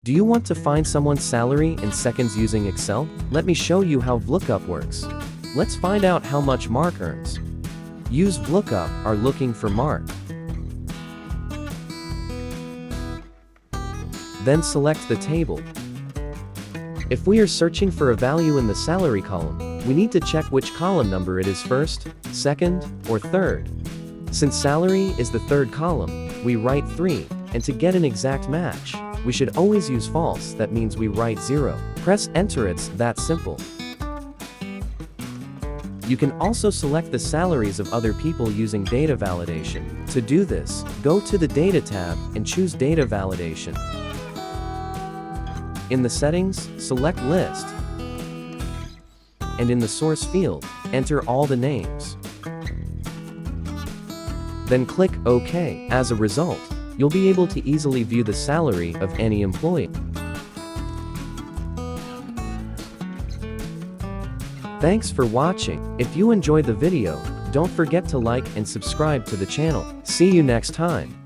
Do you want to find someone's salary in seconds using Excel? Let me show you how VLOOKUP works. Let's find out how much Mark earns. Use VLOOKUP, are looking for Mark. Then select the table. If we are searching for a value in the salary column, we need to check which column number it is first, second, or third. Since salary is the third column, we write 3, and to get an exact match, we should always use false, that means we write 0. Press enter, it's that simple. You can also select the salaries of other people using data validation. To do this, go to the Data tab and choose Data Validation. In the settings, select List. And in the source field, enter all the names. Then click OK. As a result, you'll be able to easily view the salary of any employee. Thanks for watching. If you enjoyed the video, don't forget to like and subscribe to the channel. See you next time.